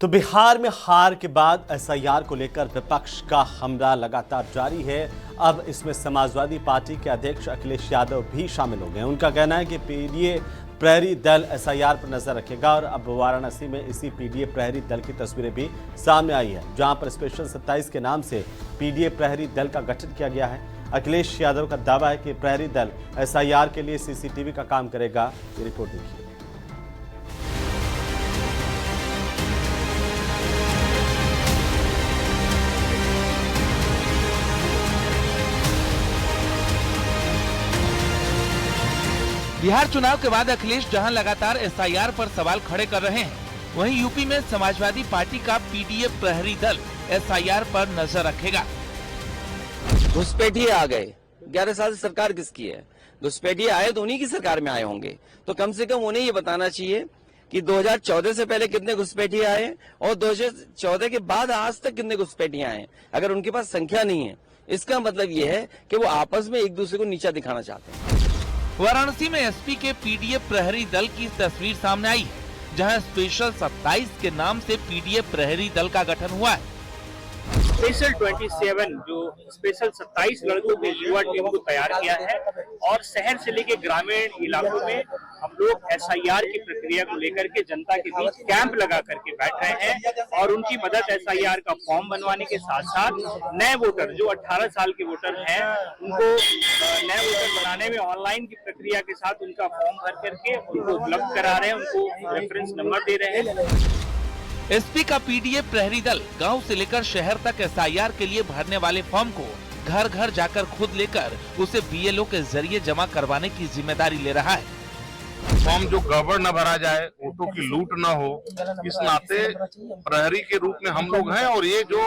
तो बिहार में हार के बाद एसआईआर को लेकर विपक्ष का हमला लगातार जारी है। अब इसमें समाजवादी पार्टी के अध्यक्ष अखिलेश यादव भी शामिल हो गए। उनका कहना है कि पीडीए प्रहरी दल एसआईआर पर नजर रखेगा और अब वाराणसी में इसी पीडीए प्रहरी दल की तस्वीरें भी सामने आई है, जहां पर स्पेशल 27 के नाम से पीडीए प्रहरी दल का गठन किया गया है। अखिलेश यादव का दावा है कि प्रहरी दल एसआईआर के लिए सीसीटीवी का काम करेगा। ये रिपोर्ट देखिए। बिहार चुनाव के बाद अखिलेश जहां लगातार एसआईआर पर सवाल खड़े कर रहे हैं, वहीं यूपी में समाजवादी पार्टी का पीडीए प्रहरी दल एसआईआर पर नजर रखेगा। घुसपैठिए आ गए, 11 साल से सरकार किसकी है? घुसपैठिए आए तो उन्हीं की सरकार में आए होंगे, तो कम से कम उन्हें ये बताना चाहिए कि 2014 से पहले कितने घुसपैठिए आए और 2014 के बाद आज तक कितने घुसपैठिए आए। अगर उनके पास संख्या नहीं है, इसका मतलब ये है कि वो आपस में एक दूसरे को नीचा दिखाना चाहते हैं। वाराणसी में एसपी के पीडीए प्रहरी दल की तस्वीर सामने आई है, जहां स्पेशल 27 के नाम से पीडीए प्रहरी दल का गठन हुआ है। स्पेशल 27 जो स्पेशल 27 लड़कों की युवा टीम को तैयार किया है और शहर से लेकर ग्रामीण इलाकों में हम लोग एसआईआर की प्रक्रिया को लेकर के जनता के बीच कैंप लगा करके बैठ रहे हैं और उनकी मदद एसआईआर का फॉर्म बनवाने के साथ साथ नए वोटर जो 18 साल के वोटर हैं उनको नए वोटर बनाने में ऑनलाइन की प्रक्रिया के साथ उनका फॉर्म भर करके उनको उपलब्ध करा रहे हैं, उनको रेफरेंस नंबर दे रहे हैं। एसपी का पीडीए प्रहरी दल गांव से लेकर शहर तक एसआईआर के लिए भरने वाले फॉर्म को घर घर जाकर खुद लेकर उसे बीएलओ के जरिए जमा करवाने की जिम्मेदारी ले रहा है। फॉर्म जो गड़बड़ न भरा जाए, वोटों की लूट न हो, इस नाते प्रहरी के रूप में हम लोग हैं। और ये जो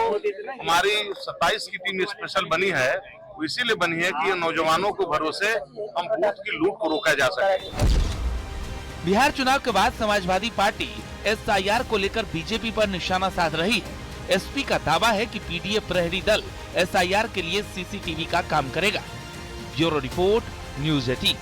हमारी 27 की टीम स्पेशल बनी है, वो इसीलिए बनी है कि नौजवानों को भरोसे हम वोट की लूट को रोका जा सके। बिहार चुनाव के बाद समाजवादी पार्टी एसआईआर को लेकर बीजेपी पर निशाना साध रही है। एसपी का दावा है कि पीडीए प्रहरी दल एसआईआर के लिए सीसीटीवी का काम करेगा। Bureau report, news 18।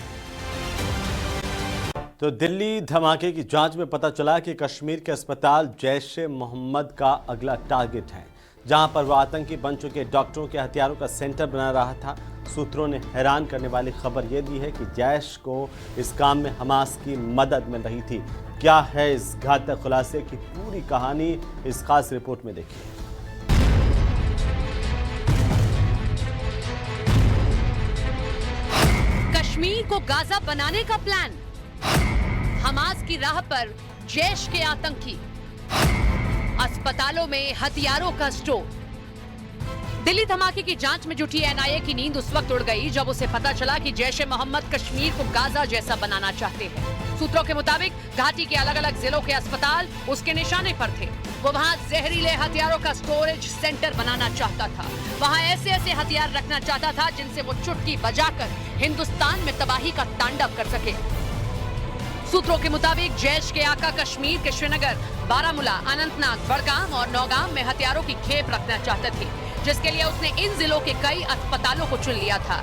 तो दिल्ली धमाके की जांच में पता चला कि कश्मीर के अस्पताल जैश-ए-मोहम्मद का अगला टारगेट है, जहां पर वो आतंकी बन चुके डॉक्टरों के हथियारों का सेंटर बना रहा था। सूत्रों ने हैरान करने वाली खबर यह दी है कि जैश को इस काम में हमास की मदद मिल रही थी। क्या है इस घातक खुलासे की पूरी कहानी, इस खास रिपोर्ट में देखिए। कश्मीर को गाजा बनाने का प्लान, हमास की राह पर जैश के आतंकी, अस्पतालों में हथियारों का स्टोर। दिल्ली धमाके की जांच में जुटी एनआईए की नींद उस वक्त उड़ गई जब उसे पता चला कि जैश-ए-मोहम्मद कश्मीर को गाजा जैसा बनाना चाहते हैं। सूत्रों के मुताबिक घाटी के अलग अलग जिलों के अस्पताल उसके निशाने पर थे। वो वहाँ जहरीले हथियारों का स्टोरेज सेंटर बनाना चाहता था। वहाँ ऐसे ऐसे हथियार रखना चाहता था जिनसे वो चुटकी बजाकर हिंदुस्तान में तबाही का तांडव कर सके। सूत्रों के मुताबिक जैश के आका कश्मीर के श्रीनगर, बारामूला, अनंतनाग, बड़गाम और नौगाम में हथियारों की खेप रखना चाहते थे, जिसके लिए उसने इन जिलों के कई अस्पतालों को चुन लिया था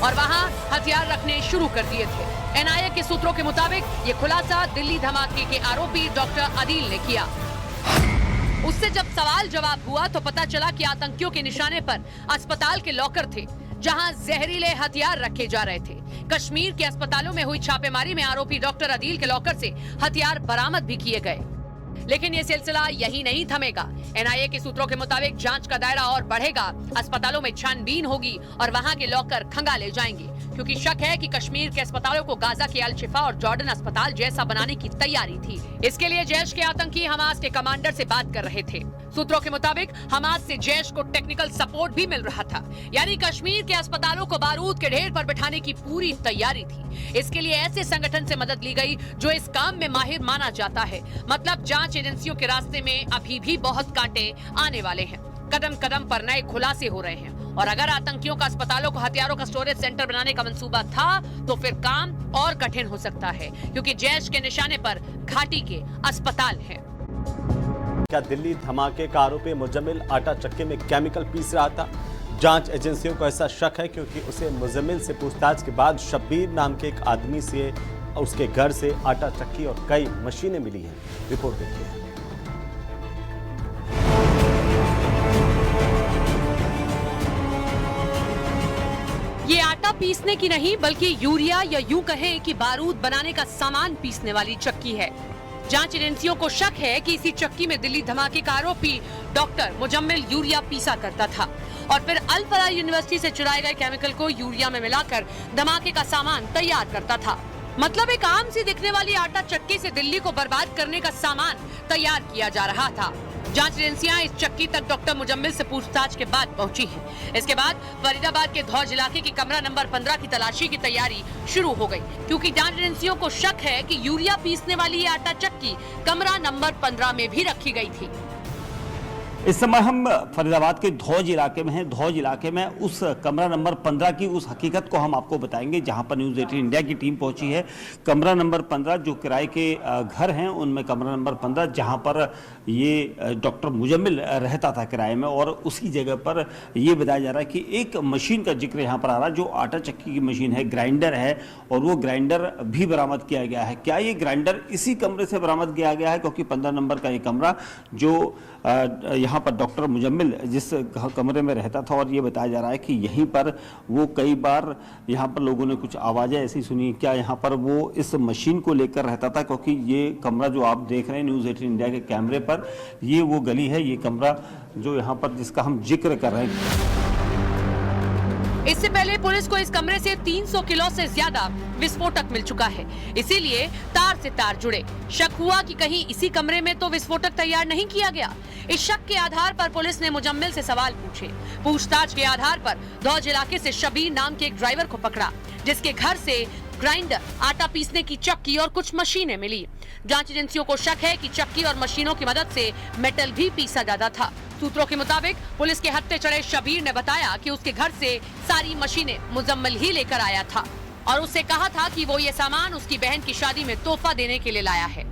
और वहां हथियार रखने शुरू कर दिए थे। एनआईए के सूत्रों के मुताबिक ये खुलासा दिल्ली धमाके के आरोपी डॉक्टर अदील ने किया। उससे जब सवाल जवाब हुआ तो पता चला कि आतंकियों के निशाने पर अस्पताल के लॉकर थे, जहां जहरीले हथियार रखे जा रहे थे। कश्मीर के अस्पतालों में हुई छापेमारी में आरोपी डॉक्टर अदील के लॉकर से हथियार बरामद भी किए गए। लेकिन ये सिलसिला यही नहीं थमेगा। एनआईए के सूत्रों के मुताबिक जांच का दायरा और बढ़ेगा। अस्पतालों में छानबीन होगी और वहां के लॉकर खंगाले जाएंगे, क्योंकि शक है कि कश्मीर के अस्पतालों को गाजा के अल शिफा और जॉर्डन अस्पताल जैसा बनाने की तैयारी थी। इसके लिए जैश के आतंकी हमास के कमांडर से बात कर रहे थे। सूत्रों के मुताबिक हमास से जैश को टेक्निकल सपोर्ट भी मिल रहा था, यानी कश्मीर के अस्पतालों को बारूद के ढेर पर बिठाने की पूरी तैयारी थी। इसके लिए ऐसे संगठन से मदद ली गई जो इस काम में माहिर माना जाता है। मतलब जांच एजेंसियों के रास्ते में अभी भी बहुत कांटे आने वाले हैं। कदम कदम पर नए खुलासे हो रहे हैं और अगर आतंकियों का अस्पतालों को हथियारों का स्टोरेज सेंटर बनाने का मंसूबा था तो फिर काम और कठिन हो सकता है, क्योंकि जैश के निशाने पर घाटी के अस्पताल हैं। क्या दिल्ली धमाके का आरोपी मुजम्मिल आटा चक्की में केमिकल पीस रहा था? जांच एजेंसियों को ऐसा शक है क्योंकि उसे मुजम्मिल से पूछताछ के बाद शब्बीर नाम के एक आदमी से उसके घर से आटा चक्की और कई मशीनें मिली हैं। रिपोर्ट देखिए। पीसने की नहीं बल्कि यूरिया या यूं कहें कि बारूद बनाने का सामान पीसने वाली चक्की है। जांच एजेंसियों को शक है कि इसी चक्की में दिल्ली धमाके का आरोपी डॉक्टर मुजम्मिल यूरिया पीसा करता था और फिर अल फलाह यूनिवर्सिटी से चुराए गए केमिकल को यूरिया में मिलाकर धमाके का सामान तैयार करता था। मतलब एक आम सी दिखने वाली आटा चक्की से दिल्ली को बर्बाद करने का सामान तैयार किया जा रहा था। जांच एजेंसियां इस चक्की तक डॉक्टर मुजम्मिल से पूछताछ के बाद पहुंची हैं। इसके बाद फरीदाबाद के धौज इलाके के कमरा नंबर 15 की तलाशी की तैयारी शुरू हो गई, क्योंकि जांच एजेंसियों को शक है कि यूरिया पीसने वाली ये आटा चक्की कमरा नंबर 15 में भी रखी गई थी। इस समय हम फरीदाबाद के धौज इलाके में हैं। धौज इलाके में उस कमरा नंबर 15 की उस हकीकत को हम आपको बताएंगे जहां पर न्यूज़ 18 इंडिया की टीम पहुंची है। कमरा नंबर 15 जो किराए के घर हैं उनमें कमरा नंबर 15 जहां पर ये डॉक्टर मुजम्मिल रहता था किराए में, और उसी जगह पर ये बताया जा रहा है कि एक मशीन का जिक्र यहाँ पर आ रहा है जो आटा चक्की की मशीन है, ग्राइंडर है, और वो ग्राइंडर भी बरामद किया गया है। क्या ये ग्राइंडर इसी कमरे से बरामद किया गया है? क्योंकि 15 नंबर का ये कमरा जो यहाँ पर डॉक्टर मुजम्मिल जिस कमरे में रहता था, और ये बताया जा रहा है कि यहीं पर वो कई बार यहाँ पर लोगों ने कुछ आवाज़ें ऐसी सुनी, क्या यहाँ पर वो इस मशीन को लेकर रहता था? क्योंकि ये कमरा जो आप देख रहे हैं न्यूज़ 18 इंडिया के कैमरे पर, ये वो गली है, ये कमरा जो यहाँ पर जिसका हम जिक्र कर रहे हैं। इससे पहले पुलिस को इस कमरे से 300 किलो से ज्यादा विस्फोटक मिल चुका है, इसीलिए तार से तार जुड़े। शक हुआ कि कहीं इसी कमरे में तो विस्फोटक तैयार नहीं किया गया। इस शक के आधार पर पुलिस ने मुजम्मिल से सवाल पूछे। पूछताछ के आधार पर धौज इलाके से शबीर नाम के एक ड्राइवर को पकड़ा, जिसके घर से ग्राइंडर, आटा पीसने की चक्की और कुछ मशीनें मिली। जांच एजेंसियों को शक है कि चक्की और मशीनों की मदद से मेटल भी पीसा जाता था। सूत्रों के मुताबिक पुलिस के हत्थे चढ़े शबीर ने बताया कि उसके घर से सारी मशीनें मुजम्मिल ही लेकर आया था और उससे कहा था कि वो ये सामान उसकी बहन की शादी में तोहफा देने के लिए लाया है।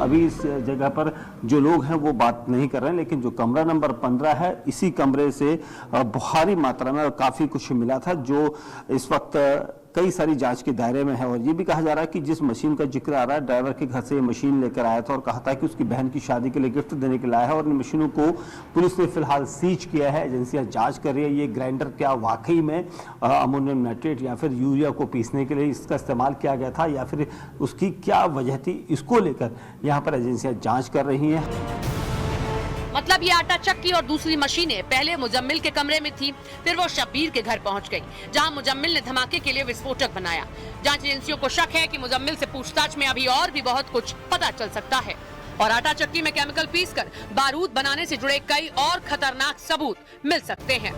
अभी इस जगह पर जो लोग हैं वो बात नहीं कर रहे हैं, लेकिन जो कमरा नंबर 15 है, इसी कमरे से भारी मात्रा में काफ़ी कुछ मिला था जो इस वक्त कई सारी जांच के दायरे में है। और ये भी कहा जा रहा है कि जिस मशीन का जिक्र आ रहा है, ड्राइवर के घर से ये मशीन लेकर आया था और कहा था कि उसकी बहन की शादी के लिए गिफ्ट देने के लिए आया है, और इन मशीनों को पुलिस ने फिलहाल सीज किया है। एजेंसियां जांच कर रही है ये ग्राइंडर क्या वाकई में अमोनियम नाइट्रेट या फिर यूरिया को पीसने के लिए इसका इस्तेमाल किया गया था, या फिर उसकी क्या वजह थी, इसको लेकर यहाँ पर एजेंसियां जाँच कर रही हैं। मतलब ये आटा चक्की और दूसरी मशीनें पहले मुजम्मिल के कमरे में थी, फिर वो शबीर के घर पहुंच गई, जहां मुजम्मिल ने धमाके के लिए विस्फोटक बनाया। जांच एजेंसियों को शक है कि मुजम्मिल से पूछताछ में अभी और भी बहुत कुछ पता चल सकता है और आटा चक्की में केमिकल पीसकर बारूद बनाने से जुड़े कई और खतरनाक सबूत मिल सकते हैं।